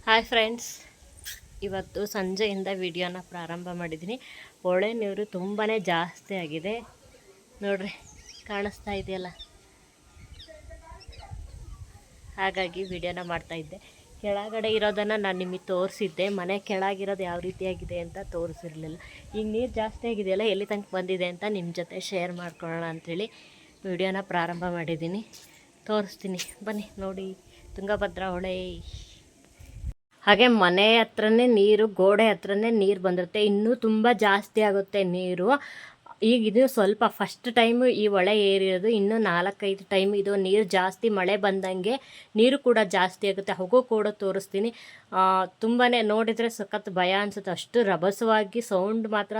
Hi friends, ಇವತ್ತು ಸಂಜೆಯಿಂದ ವಿಡಿಯೋನ ಪ್ರಾರಂಭ ಮಾಡಿದ್ದೀನಿ. ಹೊಳೆ ನೀರು ತುಂಬಾ ಜಾಸ್ತಿ ಆಗಿದೆ ನೋಡ್ರಿ, ಕಾಣಿಸ್ತಾ ಇದೆಯಲ್ಲ. ಹಾಗಾಗಿ ವಿಡಿಯೋನ ಮಾಡ್ತಾಯಿದ್ದೆ. ಕೆಳಗಡೆ ಇರೋದನ್ನು ನಾನು ನಿಮಗೆ ತೋರಿಸಿದ್ದೆ. ಮನೆ ಕೆಳಗಿರೋದು ಯಾವ ರೀತಿಯಾಗಿದೆ ಅಂತ ತೋರಿಸಿರಲಿಲ್ಲ. ಈಗ ನೀರು ಜಾಸ್ತಿ ಆಗಿದೆಯಲ್ಲ, ಎಲ್ಲಿ ತನಕ ಬಂದಿದೆ ಅಂತ ನಿಮ್ಮ ಜೊತೆ ಶೇರ್ ಮಾಡ್ಕೊಳ್ಳೋಣ ಅಂಥೇಳಿ ವಿಡಿಯೋನ ಪ್ರಾರಂಭ ಮಾಡಿದ್ದೀನಿ. ತೋರಿಸ್ತೀನಿ ಬನ್ನಿ ನೋಡಿ. ತುಂಗಭದ್ರಾ ಹೊಳೆ, ಹಾಗೆ ಮನೆ ಹತ್ರನೇ ನೀರು, ಗೋಡೆ ಹತ್ರನೇ ನೀರು ಬಂದಿರುತ್ತೆ. ಇನ್ನೂ ತುಂಬ ಜಾಸ್ತಿ ಆಗುತ್ತೆ ನೀರು. ಈಗ ಇದು ಸ್ವಲ್ಪ ಫಸ್ಟ್ ಟೈಮು ಈ ಹೊಳೆ ಏರಿರೋದು. ಇನ್ನೂ 4-5 ಟೈಮ್ ಇದು ನೀರು ಜಾಸ್ತಿ ಮಳೆ ಬಂದಂಗೆ ನೀರು ಕೂಡ ಜಾಸ್ತಿ ಆಗುತ್ತೆ. ಹೋಗೋ ಕೂಡ ತೋರಿಸ್ತೀನಿ. ತುಂಬಾ ನೋಡಿದರೆ ಸಖತ್ ಭಯ ಅನಿಸುತ್ತೆ. ಅಷ್ಟು ರಭಸವಾಗಿ ಸೌಂಡ್ ಮಾತ್ರ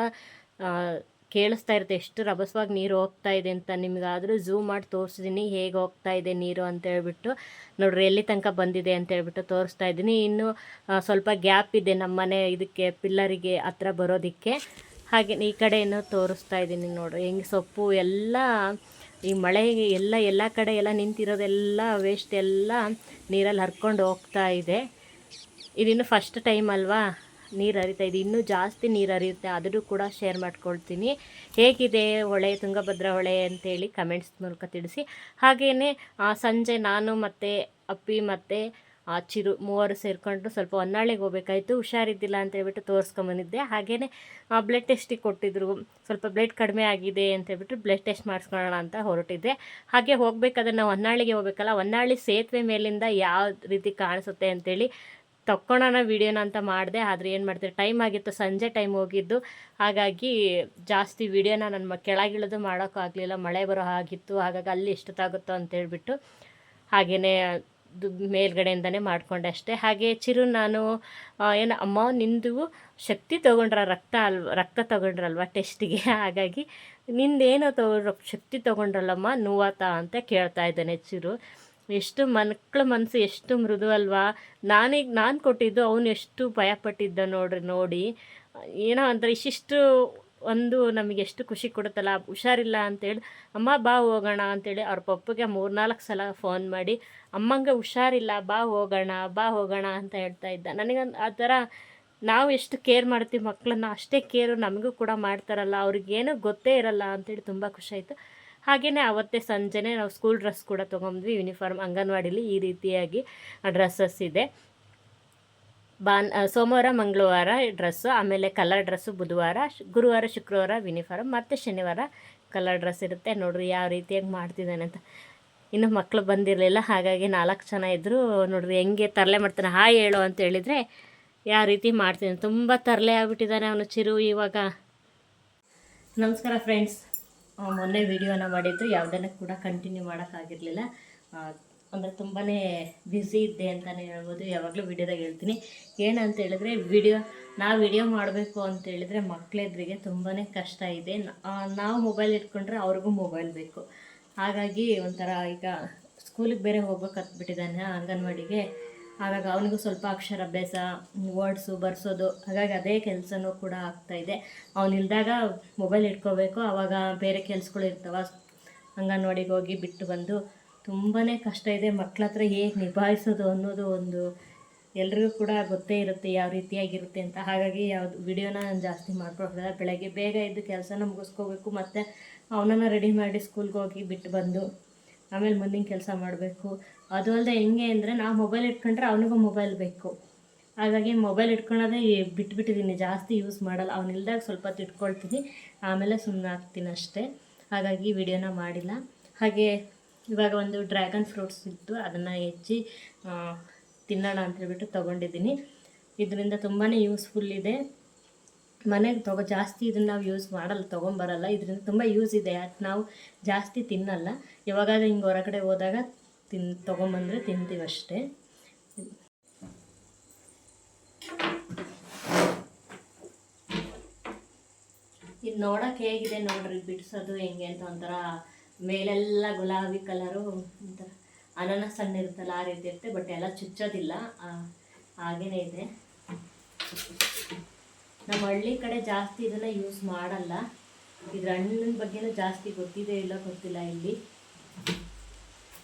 ಕೇಳಿಸ್ತಾ ಇರುತ್ತೆ, ಎಷ್ಟು ರಭಸವಾಗಿ ನೀರು ಹೋಗ್ತಾ ಇದೆ ಅಂತ. ನಿಮಗಾದರೂ ಝೂಮ್ ಮಾಡಿ ತೋರಿಸಿದ್ದೀನಿ ಹೇಗೆ ಹೋಗ್ತಾ ಇದೆ ನೀರು ಅಂತೇಳ್ಬಿಟ್ಟು. ನೋಡ್ರಿ ಎಲ್ಲಿ ತನಕ ಬಂದಿದೆ ಅಂತೇಳ್ಬಿಟ್ಟು ತೋರಿಸ್ತಾ ಇದ್ದೀನಿ. ಇನ್ನು ಸ್ವಲ್ಪ ಗ್ಯಾಪ್ ಇದೆ ನಮ್ಮ ಮನೆ ಇದಕ್ಕೆ ಪಿಲ್ಲರಿಗೆ ಹತ್ರ ಬರೋದಕ್ಕೆ. ಹಾಗೆ ಈ ಕಡೆಯನ್ನು ತೋರಿಸ್ತಾ ಇದ್ದೀನಿ ನೋಡ್ರಿ. ಹೆಂಗೆ ಸೊಪ್ಪು ಎಲ್ಲ ಈ ಮಳೆಗೆ ಎಲ್ಲ ಕಡೆ ಎಲ್ಲ ನಿಂತಿರೋದೆಲ್ಲ ವೇಸ್ಟ್ ಎಲ್ಲ ನೀರಲ್ಲಿ ಹರ್ಕೊಂಡು ಹೋಗ್ತಾ ಇದೆ. ಇದಿನ್ನು ಫಸ್ಟ್ ಟೈಮ್ ಅಲ್ವಾ ನೀರು ಹರಿತಾ ಇದೆ. ಇನ್ನೂ ಜಾಸ್ತಿ ನೀರು ಹರಿಯುತ್ತೆ, ಆದರೂ ಕೂಡ ಶೇರ್ ಮಾಡ್ಕೊಳ್ತೀನಿ. ಹೇಗಿದೆ ಹೊಳೆ, ತುಂಗಭದ್ರಾ ಹೊಳೆ ಅಂತೇಳಿ ಕಮೆಂಟ್ಸ್ ಮೂಲಕ ತಿಳಿಸಿ. ಹಾಗೆಯೇ ಸಂಜೆ ನಾನು ಮತ್ತು ಅಪ್ಪಿ ಮತ್ತು ಚಿರು ಮೂವರು ಸೇರಿಕೊಂಡು ಸ್ವಲ್ಪ ಹೊನ್ನಾಳಿಗೆ ಹೋಗ್ಬೇಕಾಯ್ತು. ಹುಷಾರಿದ್ದಿಲ್ಲ ಅಂತ ಹೇಳ್ಬಿಟ್ಟು ತೋರಿಸ್ಕೊಂಬಂದಿದ್ದೆ. ಹಾಗೆಯೇ ಬ್ಲಡ್ ಟೆಸ್ಟಿಗೆ ಕೊಟ್ಟಿದ್ರು. ಸ್ವಲ್ಪ ಬ್ಲಡ್ ಕಡಿಮೆ ಆಗಿದೆ ಅಂತ ಹೇಳ್ಬಿಟ್ಟು ಬ್ಲಡ್ ಟೆಸ್ಟ್ ಮಾಡಿಸ್ಕೊಳ್ಳೋಣ ಅಂತ ಹೊರಟಿದ್ದೆ. ಹಾಗೆ ಹೋಗಬೇಕಾದ್ರೆ ನಾವು ಹೊನ್ನಾಳಿಗೆ ಹೋಗ್ಬೇಕಲ್ಲ, ಹೊನ್ನಾಳಿ ಸೇತುವೆ ಮೇಲಿಂದ ಯಾವ ರೀತಿ ಕಾಣಿಸುತ್ತೆ ಅಂತೇಳಿ ತಕ್ಕೊಳ್ಳೋಣ ವೀಡಿಯೋನ ಅಂತ ಮಾಡಿದೆ. ಆದರೆ ಏನು ಮಾಡ್ತೀವಿ, ಟೈಮ್ ಆಗಿತ್ತು, ಸಂಜೆ ಟೈಮ್ ಹೋಗಿದ್ದು. ಹಾಗಾಗಿ ಜಾಸ್ತಿ ವೀಡಿಯೋನ ನನ್ನ ಕೆಳಗಿಳಿದು ಮಾಡೋಕ್ಕಾಗಲಿಲ್ಲ, ಮಳೆ ಬರೋ ಹಾಗಿತ್ತು. ಹಾಗಾಗಿ ಅಲ್ಲಿ ಎಷ್ಟೊತ್ತಾಗುತ್ತೋ ಅಂತೇಳ್ಬಿಟ್ಟು ಹಾಗೆಯೇ ಮೇಲ್ಗಡೆಯಿಂದನೇ ಮಾಡಿಕೊಂಡೆ ಅಷ್ಟೇ. ಹಾಗೆ ಚಿರು ನಾನು ಏನು ಅಮ್ಮ ನಿಂದು ಶಕ್ತಿ ತೊಗೊಂಡ್ರ ರಕ್ತ ತೊಗೊಂಡ್ರಲ್ವ ಟೆಸ್ಟಿಗೆ, ಹಾಗಾಗಿ ನಿಂದೇನೋ ಶಕ್ತಿ ತೊಗೊಂಡ್ರಲ್ಲಮ್ಮ ನೋವಾತಾ ಅಂತ ಕೇಳ್ತಾ ಇದ್ದಾನೆ ಚಿರು. ಎಷ್ಟು ಮಕ್ಕಳ ಮನಸ್ಸು ಎಷ್ಟು ಮೃದು ಅಲ್ವಾ. ನಾನು ಕೊಟ್ಟಿದ್ದು ಅವನು ಎಷ್ಟು ಭಯಪಟ್ಟಿದ್ದ ನೋಡಿ. ಏನೋ ಒಂಥರ ಇಷ್ಟಿಷ್ಟು ಒಂದು ನಮಗೆ ಎಷ್ಟು ಖುಷಿ ಕೊಡುತ್ತಲ್ಲ. ಹುಷಾರಿಲ್ಲ ಅಂತೇಳಿ ಅಮ್ಮ ಬಾ ಹೋಗೋಣ ಅಂತೇಳಿ ಅವ್ರ ಪಪ್ಪಗೆ 3-4 ಸಲ ಫೋನ್ ಮಾಡಿ ಅಮ್ಮಂಗೆ ಹುಷಾರಿಲ್ಲ ಬಾ ಹೋಗೋಣ ಅಂತ ಹೇಳ್ತಾ ಇದ್ದ. ನನಗೆ ಆ ಥರ ನಾವು ಎಷ್ಟು ಕೇರ್ ಮಾಡ್ತೀವಿ ಮಕ್ಕಳನ್ನ, ಅಷ್ಟೇ ಕೇರು ನಮಗೂ ಕೂಡ ಮಾಡ್ತಾರಲ್ಲ. ಅವ್ರಿಗೇನೂ ಗೊತ್ತೇ ಇರಲ್ಲ ಅಂತೇಳಿ ತುಂಬ ಖುಷಿಯಾಯಿತು. ಹಾಗೆಯೇ ಅವತ್ತೇ ಸಂಜೆನೇ ನಾವು ಸ್ಕೂಲ್ ಡ್ರೆಸ್ ಕೂಡ ತೊಗೊಂಡ್ವಿ. ಯೂನಿಫಾರ್ಮ್ ಅಂಗನವಾಡಿಲಿ ಈ ರೀತಿಯಾಗಿ ಡ್ರೆಸ್ಸಸ್ ಇದೆ. ಸೋಮವಾರ ಮಂಗಳವಾರ ಡ್ರೆಸ್ಸು, ಆಮೇಲೆ ಕಲರ್ ಡ್ರೆಸ್ಸು ಬುಧವಾರ, ಗುರುವಾರ ಶುಕ್ರವಾರ ಯೂನಿಫಾರ್ಮ್, ಮತ್ತು ಶನಿವಾರ ಕಲರ್ ಡ್ರೆಸ್ ಇರುತ್ತೆ. ನೋಡ್ರಿ ಯಾವ ರೀತಿಯಾಗಿ ಮಾಡ್ತಿದ್ದಾನೆ ಅಂತ. ಇನ್ನು ಮಕ್ಕಳು ಬಂದಿರಲಿಲ್ಲ, ಹಾಗಾಗಿ 4 ಜನ ಇದ್ದರು. ನೋಡ್ರಿ ಹೆಂಗೆ ತರಲೆ ಮಾಡ್ತಾನೆ. ಹಾಯ್ ಹೇಳು ಅಂತ ಹೇಳಿದರೆ ಯಾವ ರೀತಿ ಮಾಡ್ತೀನಿ. ತುಂಬ ತರಲೆ ಆಗಿಬಿಟ್ಟಿದ್ದಾನೆ ಅವನು ಚಿರು ಇವಾಗ. ನಮಸ್ಕಾರ ಫ್ರೆಂಡ್ಸ್, ಮೊನ್ನೆ ವಿಡಿಯೋನ ಮಾಡಿದ್ದು ಯಾವುದನ್ನು ಕೂಡ ಕಂಟಿನ್ಯೂ ಮಾಡೋಕ್ಕಾಗಿರಲಿಲ್ಲ. ಅಂದರೆ ತುಂಬಾ ಬ್ಯುಸಿ ಇದ್ದೆ ಅಂತಲೇ ಹೇಳ್ಬೋದು. ಯಾವಾಗಲೂ ವಿಡಿಯೋದಾಗ ಹೇಳ್ತೀನಿ ಏನಂತ ಹೇಳಿದ್ರೆ, ವಿಡಿಯೋ ಮಾಡಬೇಕು ಅಂತೇಳಿದರೆ ಮಕ್ಕಳೆದ್ರಿಗೆ ತುಂಬಾ ಕಷ್ಟ ಇದೆ. ನಾವು ಮೊಬೈಲ್ ಇಟ್ಕೊಂಡ್ರೆ ಅವ್ರಿಗೂ ಮೊಬೈಲ್ ಬೇಕು. ಹಾಗಾಗಿ ಒಂಥರ ಈಗ ಸ್ಕೂಲಿಗೆ ಬೇರೆ ಹೋಗ್ಬೇಕಂತ್ಬಿಟ್ಟಿದ್ದಾನೆ ಅಂಗನವಾಡಿಗೆ. ಹಾಗಾಗಿ ಅವನಿಗೂ ಸ್ವಲ್ಪ ಅಕ್ಷರಾಭ್ಯಾಸ, ವರ್ಡ್ಸು ಬರ್ಸೋದು, ಹಾಗಾಗಿ ಅದೇ ಕೆಲಸನೂ ಕೂಡ ಆಗ್ತಾಯಿದೆ. ಅವನಿಲ್ದಾಗ ಮೊಬೈಲ್ ಇಟ್ಕೋಬೇಕು, ಆವಾಗ ಬೇರೆ ಕೆಲಸಗಳು ಇರ್ತವೆ. ಅಂಗನವಾಡಿಗೆ ಹೋಗಿ ಬಿಟ್ಟು ಬಂದು ತುಂಬಾ ಕಷ್ಟ ಇದೆ. ಮಕ್ಕಳ ಹತ್ರ ಹೇಗೆ ನಿಭಾಯಿಸೋದು ಅನ್ನೋದು ಒಂದು ಎಲ್ರಿಗೂ ಕೂಡ ಗೊತ್ತೇ ಇರುತ್ತೆ ಯಾವ ರೀತಿಯಾಗಿರುತ್ತೆ ಅಂತ. ಹಾಗಾಗಿ ಯಾವುದು ವಿಡಿಯೋನ ಜಾಸ್ತಿ ಮಾಡ್ಕೊಳ್ತಿಲ್ಲ. ಬೆಳಗ್ಗೆ ಬೇಗ ಎದ್ದು ಕೆಲಸನ ಮುಗಿಸ್ಕೋಬೇಕು, ಮತ್ತು ಅವನನ್ನು ರೆಡಿ ಮಾಡಿ ಸ್ಕೂಲ್ಗೆ ಹೋಗಿ ಬಿಟ್ಟು ಬಂದು ಆಮೇಲೆ ಮುಂದಿನ ಕೆಲಸ ಮಾಡಬೇಕು. ಅದು ಅಲ್ಲದೆ ಹೆಂಗೆ ಅಂದರೆ, ನಾವು ಮೊಬೈಲ್ ಇಟ್ಕೊಂಡ್ರೆ ಅವನಿಗೂ ಮೊಬೈಲ್ ಬೇಕು. ಹಾಗಾಗಿ ಮೊಬೈಲ್ ಇಟ್ಕೊಳ್ಳೋದೇ ಬಿಟ್ಬಿಟ್ಟಿದ್ದೀನಿ, ಜಾಸ್ತಿ ಯೂಸ್ ಮಾಡಲ್ಲ. ಅವನಿಲ್ದಾಗ ಸ್ವಲ್ಪ ಹೊತ್ತು ಇಟ್ಕೊಳ್ತೀನಿ, ಆಮೇಲೆ ಸುಮ್ಮನೆ ಆಗ್ತೀನಿ ಅಷ್ಟೇ. ಹಾಗಾಗಿ ವಿಡಿಯೋನ ಮಾಡಿಲ್ಲ. ಹಾಗೆ ಇವಾಗ ಒಂದು ಡ್ರ್ಯಾಗನ್ ಫ್ರೂಟ್ಸ್ ಇತ್ತು, ಅದನ್ನು ಹೆಚ್ಚಿ ತಿನ್ನೋಣ ಅಂತೇಳ್ಬಿಟ್ಟು ತೊಗೊಂಡಿದ್ದೀನಿ. ಇದರಿಂದ ತುಂಬಾ ಯೂಸ್ಫುಲ್ ಇದೆ. ಮನೆಗೆ ಜಾಸ್ತಿ ಇದನ್ನು ನಾವು ಯೂಸ್ ಮಾಡಲ್ಲ, ತೊಗೊಂಬರಲ್ಲ. ಇದರಿಂದ ತುಂಬ ಯೂಸ್ ಇದೆ, ಯಾಕೆ ನಾವು ಜಾಸ್ತಿ ತಿನ್ನಲ್ಲ. ಯಾವಾಗಾದ್ರೂ ಹಿಂಗೆ ಹೊರಗಡೆ ಹೋದಾಗ ತೊಗೊಂಬಂದರೆ ತಿಂತೀವಿ ಅಷ್ಟೇ. ಇದು ನೋಡೋಕೆ ಹೇಗಿದೆ ನೋಡ್ರಿ, ಬಿಡಿಸೋದು ಹೆಂಗೆ ಅಂತ. ಒಂಥರ ಮೇಲೆಲ್ಲ ಗುಲಾಬಿ ಕಲರು, ಒಂಥರ ಅನಾನಸ್ ಹಣ್ಣು ಇರುತ್ತಲ್ಲ ಆ ರೀತಿ ಇರುತ್ತೆ. ಬಟ್ ಎಲ್ಲ ಚುಚ್ಚೋದಿಲ್ಲ, ಹಾಗೇ ಇದೆ. ನಮ್ಮ ಹಳ್ಳಿ ಕಡೆ ಜಾಸ್ತಿ ಇದನ್ನು ಯೂಸ್ ಮಾಡಲ್ಲ. ಇದ್ರ ಹಣ್ಣಿನ ಬಗ್ಗೆನೂ ಜಾಸ್ತಿ ಗೊತ್ತಿದೆ ಇಲ್ಲ ಗೊತ್ತಿಲ್ಲ. ಇಲ್ಲಿ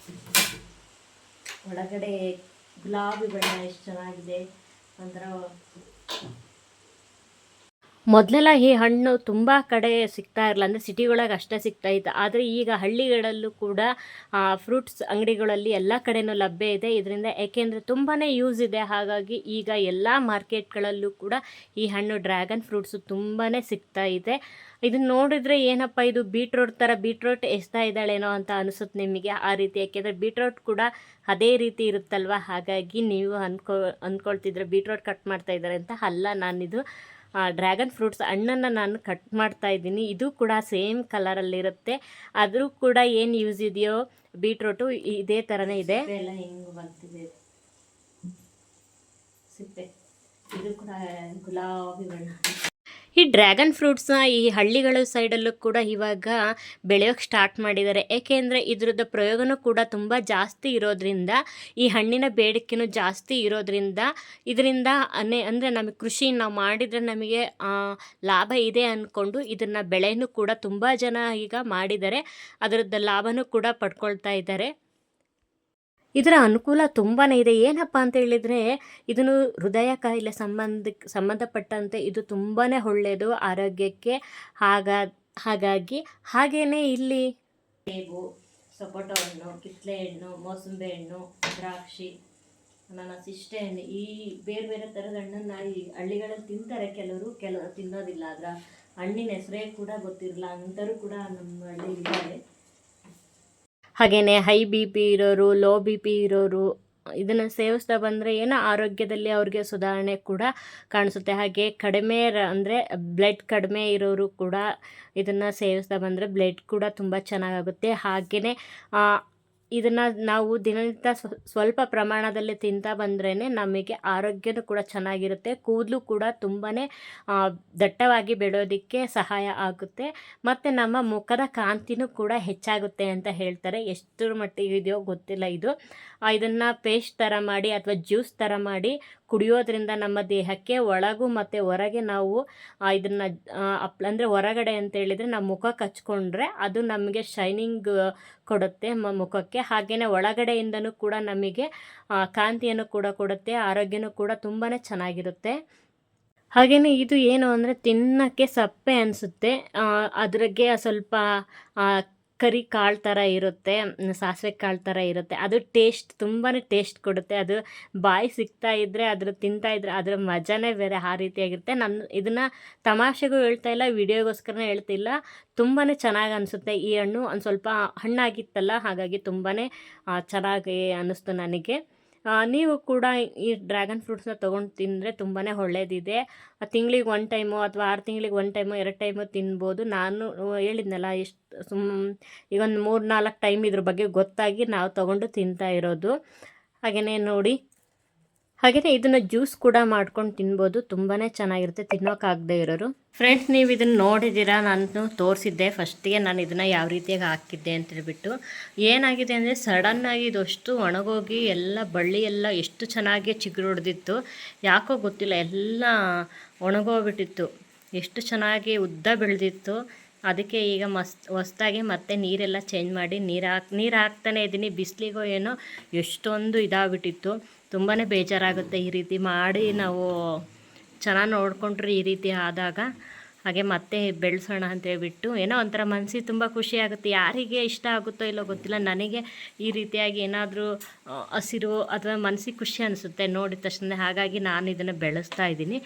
ಒಳಗಡೆ ಗುಲಾಬಿ ಬಣ್ಣ ಎಷ್ಟು ಚೆನ್ನಾಗಿದೆ. ಒಂಥರ ಮೊದಲೆಲ್ಲ ಈ ಹಣ್ಣು ತುಂಬ ಕಡೆ ಸಿಗ್ತಾ ಇರಲಿಲ್ಲ, ಅಂದರೆ ಸಿಟಿಗಳಾಗ ಅಷ್ಟೇ ಸಿಗ್ತಾ ಇತ್ತು. ಆದರೆ ಈಗ ಹಳ್ಳಿಗಳಲ್ಲೂ ಕೂಡ ಫ್ರೂಟ್ಸ್ ಅಂಗಡಿಗಳಲ್ಲಿ ಎಲ್ಲ ಕಡೆಯೂ ಲಭ್ಯ ಇದೆ. ಇದರಿಂದ ಏಕೆಂದರೆ ತುಂಬಾ ಯೂಸ್ ಇದೆ. ಹಾಗಾಗಿ ಈಗ ಎಲ್ಲ ಮಾರ್ಕೆಟ್ಗಳಲ್ಲೂ ಕೂಡ ಈ ಹಣ್ಣು ಡ್ರ್ಯಾಗನ್ ಫ್ರೂಟ್ಸು ತುಂಬಾ ಸಿಗ್ತಾ ಇದೆ. ಇದನ್ನು ನೋಡಿದರೆ ಏನಪ್ಪ ಇದು ಬೀಟ್ರೋಟ್ ಥರ, ಬೀಟ್ರೋಟ್ ಎಸ್ತಾ ಇದ್ದಾಳೇನೋ ಅಂತ ಅನಿಸುತ್ತೆ ನಿಮಗೆ ಆ ರೀತಿ. ಯಾಕೆಂದರೆ ಬೀಟ್ರೋಟ್ ಕೂಡ ಅದೇ ರೀತಿ ಇರುತ್ತಲ್ವ. ಹಾಗಾಗಿ ನೀವು ಅಂದ್ಕೊಳ್ತಿದ್ರೆ ಬೀಟ್ರೋಟ್ ಕಟ್ ಮಾಡ್ತಾ ಇದ್ದಾರೆ ಅಂತ. ಅಲ್ಲ, ನಾನಿದು ಡ್ರ್ಯಾಗನ್ ಫ್ರೂಟ್ಸ್ ಹಣ್ಣನ್ನು ನಾನು ಕಟ್ ಮಾಡ್ತಾ ಇದ್ದೀನಿ. ಇದು ಕೂಡ ಸೇಮ್ ಕಲರಲ್ಲಿರುತ್ತೆ. ಆದರೂ ಕೂಡ ಏನು ಯೂಸ್ ಇದೆಯೋ ಬೀಟ್ರೋಟು ಇದೇ ಥರನೇ ಇದೆ. ಎಲ್ಲ ಹೆಂಗೆ ಬರ್ತಿದೆ ಸಿಪ್ಪೆ, ಇದು ಕೂಡ ಗುಲಾಬಿ ಬಣ್ಣ. ಈ ಡ್ರ್ಯಾಗನ್ ಫ್ರೂಟ್ಸ್ನ ಈ ಹಳ್ಳಿಗಳ ಸೈಡಲ್ಲೂ ಕೂಡ ಇವಾಗ ಬೆಳೆಯೋಕ್ಕೆ ಸ್ಟಾರ್ಟ್ ಮಾಡಿದ್ದಾರೆ. ಏಕೆಂದರೆ ಇದ್ರದ್ದು ಪ್ರಯೋಗನೂ ಕೂಡ ತುಂಬ ಜಾಸ್ತಿ ಇರೋದ್ರಿಂದ, ಈ ಹಣ್ಣಿನ ಬೇಡಿಕೆನೂ ಜಾಸ್ತಿ ಇರೋದ್ರಿಂದ, ಇದರಿಂದ ಅಂದರೆ ನಮಗೆ ಕೃಷಿ ನಾವು ಮಾಡಿದರೆ ನಮಗೆ ಲಾಭ ಇದೆ ಅಂದ್ಕೊಂಡು ಇದನ್ನು ಬೆಳೆನೂ ಕೂಡ ತುಂಬ ಜನ ಈಗ ಮಾಡಿದ್ದಾರೆ. ಅದರದ್ದು ಲಾಭನೂ ಕೂಡ ಪಡ್ಕೊಳ್ತಾ ಇದ್ದಾರೆ. ಇದರ ಅನುಕೂಲ ತುಂಬಾ ಇದೆ. ಏನಪ್ಪ ಅಂತ ಹೇಳಿದರೆ, ಇದನ್ನು ಹೃದಯ ಕಾಯಿಲೆ ಸಂಬಂಧಪಟ್ಟಂತೆ ಇದು ತುಂಬಾ ಒಳ್ಳೆಯದು ಆರೋಗ್ಯಕ್ಕೆ. ಹಾಗಾಗಿ ಹಾಗೆಯೇ ಇಲ್ಲಿ ಸೇಬು, ಸಪೋಟೊ ಹಣ್ಣು, ಕಿತ್ತಳೆ ಹಣ್ಣು, ಮೋಸಂಬಿ ಹಣ್ಣು, ದ್ರಾಕ್ಷಿ, ಅನಾನಸ್, ಇಷ್ಟೇ ಹಣ್ಣು, ಈ ಬೇರೆ ಬೇರೆ ಥರದ ಹಣ್ಣನ್ನು ಈ ಹಳ್ಳಿಗಳಲ್ಲಿ ತಿಂತಾರೆ. ಕೆಲವರು ತಿನ್ನೋದಿಲ್ಲ. ಅದರ ಹಣ್ಣಿನ ಹೆಸರೇ ಕೂಡ ಗೊತ್ತಿರಲ್ಲ ಅಂಥವ್ರು ಕೂಡ ನಮ್ಮ ಹಳ್ಳಿಲಿ ಇದ್ದಾರೆ. ಹಾಗೆಯೇ ಹೈ ಬಿ ಪಿ ಇರೋರು, ಲೋ ಬಿ ಪಿ ಇರೋರು ಇದನ್ನು ಸೇವಿಸ್ತಾ ಬಂದರೆ ಏನೋ ಆರೋಗ್ಯದಲ್ಲಿ ಅವ್ರಿಗೆ ಸುಧಾರಣೆ ಕೂಡ ಕಾಣಿಸುತ್ತೆ. ಹಾಗೆ ಕಡಿಮೆ ಅಂದರೆ ಬ್ಲಡ್ ಕಡಿಮೆ ಇರೋರು ಕೂಡ ಇದನ್ನು ಸೇವಿಸ್ತಾ ಬಂದರೆ ಬ್ಲಡ್ ಕೂಡ ತುಂಬ ಚೆನ್ನಾಗಾಗುತ್ತೆ. ಹಾಗೆಯೇ ಇದನ್ನು ನಾವು ದಿನನಿತ್ಯ ಸ್ವಲ್ಪ ಪ್ರಮಾಣದಲ್ಲಿ ತಿಂತಾ ಬಂದ್ರೇ ನಮಗೆ ಆರೋಗ್ಯನೂ ಕೂಡ ಚೆನ್ನಾಗಿರುತ್ತೆ. ಕೂದಲು ಕೂಡ ತುಂಬಾ ದಟ್ಟವಾಗಿ ಬೆಳೆಯೋದಕ್ಕೆ ಸಹಾಯ ಆಗುತ್ತೆ. ಮತ್ತು ನಮ್ಮ ಮುಖದ ಕಾಂತಿನೂ ಕೂಡ ಹೆಚ್ಚಾಗುತ್ತೆ ಅಂತ ಹೇಳ್ತಾರೆ. ಎಷ್ಟರ ಮಟ್ಟಿಗೆ ಇದೆಯೋ ಗೊತ್ತಿಲ್ಲ. ಇದನ್ನು ಪೇಸ್ಟ್ ಥರ ಮಾಡಿ ಅಥವಾ ಜ್ಯೂಸ್ ಥರ ಮಾಡಿ ಕುಡಿಯೋದ್ರಿಂದ ನಮ್ಮ ದೇಹಕ್ಕೆ ಒಳಗೂ ಮತ್ತು ಹೊರಗೆ ನಾವು ಇದನ್ನು ಅಂದರೆ ಹೊರಗಡೆ ಅಂತ ಹೇಳಿದರೆ ನಾವು ಮುಖಕ್ಕೆ ಹಚ್ಕೊಂಡ್ರೆ ಅದು ನಮಗೆ ಶೈನಿಂಗ್ ಕೊಡುತ್ತೆ ಮುಖಕ್ಕೆ. ಹಾಗೆಯೇ ಒಳಗಡೆಯಿಂದನೂ ಕೂಡ ನಮಗೆ ಕಾಂತಿಯನ್ನು ಕೂಡ ಕೊಡುತ್ತೆ. ಆರೋಗ್ಯನೂ ಕೂಡ ತುಂಬಾ ಚೆನ್ನಾಗಿರುತ್ತೆ. ಹಾಗೆಯೇ ಇದು ಏನು ಅಂದರೆ ತಿನ್ನೋಕ್ಕೆ ಸಪ್ಪೆ ಅನಿಸುತ್ತೆ. ಅದ್ರಾಗೆ ಸ್ವಲ್ಪ ಕರಿ ಕಾಳು ಥರ ಇರುತ್ತೆ, ಸಾಸಿವೆ ಕಾಳು ಥರ ಇರುತ್ತೆ. ಅದು ಟೇಸ್ಟ್ ತುಂಬಾ ಟೇಸ್ಟ್ ಕೊಡುತ್ತೆ. ಅದು ಬಾಯಿ ಸಿಗ್ತಾ ಇದ್ದರೆ ತಿಂತಾ ಇದ್ದರೆ ಅದರ ಮಜಾನೇ ಬೇರೆ. ಆ ರೀತಿಯಾಗಿರುತ್ತೆ. ನಾನು ಇದನ್ನು ತಮಾಷೆಗೂ ಹೇಳ್ತಾ ಇಲ್ಲ, ವಿಡಿಯೋಗೋಸ್ಕರನೇ ಹೇಳ್ತಿಲ್ಲ. ತುಂಬಾ ಚೆನ್ನಾಗಿ ಅನಿಸುತ್ತೆ. ಈ ಹಣ್ಣು ಒಂದು ಸ್ವಲ್ಪ ಹಣ್ಣಾಗಿತ್ತಲ್ಲ, ಹಾಗಾಗಿ ತುಂಬಾ ಚೆನ್ನಾಗಿ ಅನ್ನಿಸ್ತು ನನಗೆ. ನೀವು ಕೂಡ ಈ ಡ್ರ್ಯಾಗನ್ ಫ್ರೂಟ್ಸ್ನ ತೊಗೊಂಡು ತಿಂದರೆ ತುಂಬಾ ಒಳ್ಳೆಯದಿದೆ. ತಿಂಗಳಿಗೆ 1 ಟೈಮು ಅಥವಾ 6 ತಿಂಗಳಿಗೆ 1 ಟೈಮು 2 ಟೈಮು ತಿನ್ಬೋದು. ನಾನು ಹೇಳಿದ್ನಲ್ಲ, ಈಗ ಒಂದು 3-4 ಟೈಮ್ ಇದ್ರ ಬಗ್ಗೆ ಗೊತ್ತಾಗಿ ನಾವು ತೊಗೊಂಡು ತಿಂತಾ ಇರೋದು. ಹಾಗೆಯೇ ನೋಡಿ, ಹಾಗೆಯೇ ಇದನ್ನು ಜ್ಯೂಸ್ ಕೂಡ ಮಾಡ್ಕೊಂಡು ತಿನ್ಬೋದು. ತುಂಬಾ ಚೆನ್ನಾಗಿರುತ್ತೆ ತಿನ್ನೋಕ್ಕಾಗದೇ ಇರೋರು. ಫ್ರೆಂಡ್ಸ್, ನೀವು ಇದನ್ನು ನೋಡಿದ್ದೀರಾ, ನಾನು ತೋರಿಸಿದ್ದೆ ಫಸ್ಟಿಗೆ ನಾನು ಇದನ್ನು ಯಾವ ರೀತಿಯಾಗಿ ಹಾಕಿದ್ದೆ ಅಂತೇಳ್ಬಿಟ್ಟು. ಏನಾಗಿದೆ ಅಂದರೆ ಸಡನ್ನಾಗಿ ಇದಷ್ಟು ಒಣಗೋಗಿ ಎಲ್ಲ ಬಳ್ಳಿ ಎಲ್ಲ ಎಷ್ಟು ಚೆನ್ನಾಗಿ ಚಿಗುರು ಹೊಡೆದಿತ್ತು, ಯಾಕೋ ಗೊತ್ತಿಲ್ಲ, ಎಲ್ಲ ಒಣಗೋಗ್ಬಿಟ್ಟಿತ್ತು. ಎಷ್ಟು ಚೆನ್ನಾಗಿ ಉದ್ದ ಬೆಳೆದಿತ್ತು. ಅದಕ್ಕೆ ಈಗ ಹೊಸ್ದಾಗಿ ಮತ್ತೆ ನೀರೆಲ್ಲ ಚೇಂಜ್ ಮಾಡಿ ನೀರು ಹಾಕ್ತಾನೆ ಇದ್ದೀನಿ. ಬಿಸಿಲಿಗೋ ಏನೋ ಎಷ್ಟೊಂದು ಇದಾಗ್ಬಿಟ್ಟಿತ್ತು. ತುಂಬಾ ಬೇಜಾರಾಗುತ್ತೆ ಈ ರೀತಿ ಮಾಡಿ. ನಾವು ಚೆನ್ನಾಗಿ ನೋಡಿಕೊಂಡ್ರೆ ಈ ರೀತಿ ಆದಾಗ ಹಾಗೆ ಮತ್ತೆ ಬೆಳೆಸೋಣ ಅಂತೇಳ್ಬಿಟ್ಟು ಏನೋ ಒಂಥರ ಮನಸ್ಸಿಗೆ ತುಂಬ ಖುಷಿಯಾಗುತ್ತೆ. ಯಾರಿಗೆ ಇಷ್ಟ ಆಗುತ್ತೋ ಇಲ್ಲೋ ಗೊತ್ತಿಲ್ಲ, ನನಗೆ ಈ ರೀತಿಯಾಗಿ ಏನಾದರೂ ಹಸಿರು ಅಥವಾ ಮನಸ್ಸಿಗೆ ಖುಷಿ ಅನಿಸುತ್ತೆ ನೋಡಿದ ತಕ್ಷಣ. ಹಾಗಾಗಿ ನಾನು ಇದನ್ನು ಬೆಳೆಸ್ತಾ ಇದ್ದೀನಿ.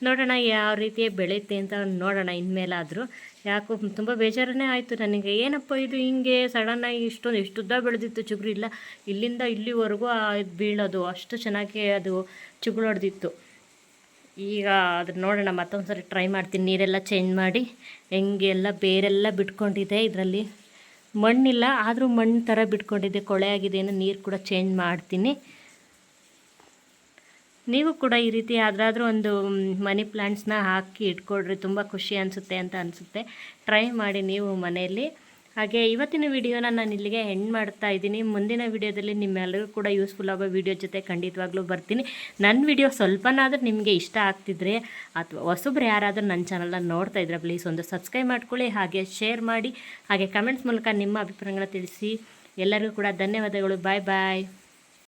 ನೋಡೋಣ ಯಾವ ರೀತಿ ಬೆಳೆಯುತ್ತೆ ಅಂತ ನೋಡೋಣ ಇನ್ಮೇಲಾದರೂ. ಯಾಕೋ ತುಂಬ ಬೇಜಾರನೇ ಆಯಿತು ನನಗೆ. ಏನಪ್ಪ ಇದು ಹಿಂಗೆ ಸಡನ್ನಾಗಿ ಎಷ್ಟು ಉದ್ದ ಬೆಳೆದಿತ್ತು ಚಿಗುರು, ಇಲ್ಲ ಇಲ್ಲಿಂದ ಇಲ್ಲಿವರೆಗೂ ಬೀಳೋದು, ಅಷ್ಟು ಚೆನ್ನಾಗಿ ಅದು ಚಿಗುರು ಹೊಡೆದಿತ್ತು. ಈಗ ಅದನ್ನು ನೋಡೋಣ, ಮತ್ತೊಂದು ಸರಿ ಟ್ರೈ ಮಾಡ್ತೀನಿ. ನೀರೆಲ್ಲ ಚೇಂಜ್ ಮಾಡಿ ಹೆಂಗೆಲ್ಲ ಬೇರೆಲ್ಲ ಬಿಟ್ಕೊಂಡಿದೆ. ಇದರಲ್ಲಿ ಮಣ್ಣಿಲ್ಲ, ಆದರೂ ಮಣ್ಣು ಥರ ಬಿಟ್ಕೊಂಡಿದೆ, ಕೊಳೆ ಆಗಿದೆ. ನೀರು ಕೂಡ ಚೇಂಜ್ ಮಾಡ್ತೀನಿ. ನೀವು ಕೂಡ ಈ ರೀತಿ ಯಾವುದಾದ್ರೂ ಒಂದು ಮನಿ ಪ್ಲ್ಯಾಂಟ್ಸ್ನ ಹಾಕಿ ಇಟ್ಕೊಳ್ರಿ, ತುಂಬ ಖುಷಿ ಅನಿಸುತ್ತೆ ಅಂತ ಅನಿಸುತ್ತೆ. ಟ್ರೈ ಮಾಡಿ ನೀವು ಮನೆಯಲ್ಲಿ. ಹಾಗೆ ಇವತ್ತಿನ ವಿಡಿಯೋನ ನಾನು ಇಲ್ಲಿಗೆ ಎಂಡ್ ಮಾಡ್ತಾ ಇದ್ದೀನಿ. ಮುಂದಿನ ವಿಡಿಯೋದಲ್ಲಿ ನಿಮ್ಮೆಲ್ಲರಿಗೂ ಕೂಡ ಯೂಸ್ಫುಲ್ ಆಗೋ ವಿಡಿಯೋ ಜೊತೆ ಖಂಡಿತವಾಗ್ಲೂ ಬರ್ತೀನಿ. ನನ್ನ ವಿಡಿಯೋ ಸ್ವಲ್ಪನಾದರೂ ನಿಮಗೆ ಇಷ್ಟ ಆಗ್ತಿದ್ರೆ ಅಥವಾ ಹೊಸಬ್ರು ಯಾರಾದರೂ ನನ್ನ ಚಾನಲ್ನ ನೋಡ್ತಾ ಇದ್ರೆ ಪ್ಲೀಸ್ ಒಂದು ಸಬ್ಸ್ಕ್ರೈಬ್ ಮಾಡ್ಕೊಳ್ಳಿ, ಹಾಗೆ ಶೇರ್ ಮಾಡಿ, ಹಾಗೆ ಕಮೆಂಟ್ಸ್ ಮೂಲಕ ನಿಮ್ಮ ಅಭಿಪ್ರಾಯಗಳನ್ನ ತಿಳಿಸಿ. ಎಲ್ಲರಿಗೂ ಕೂಡ ಧನ್ಯವಾದಗಳು. ಬಾಯ್ ಬಾಯ್.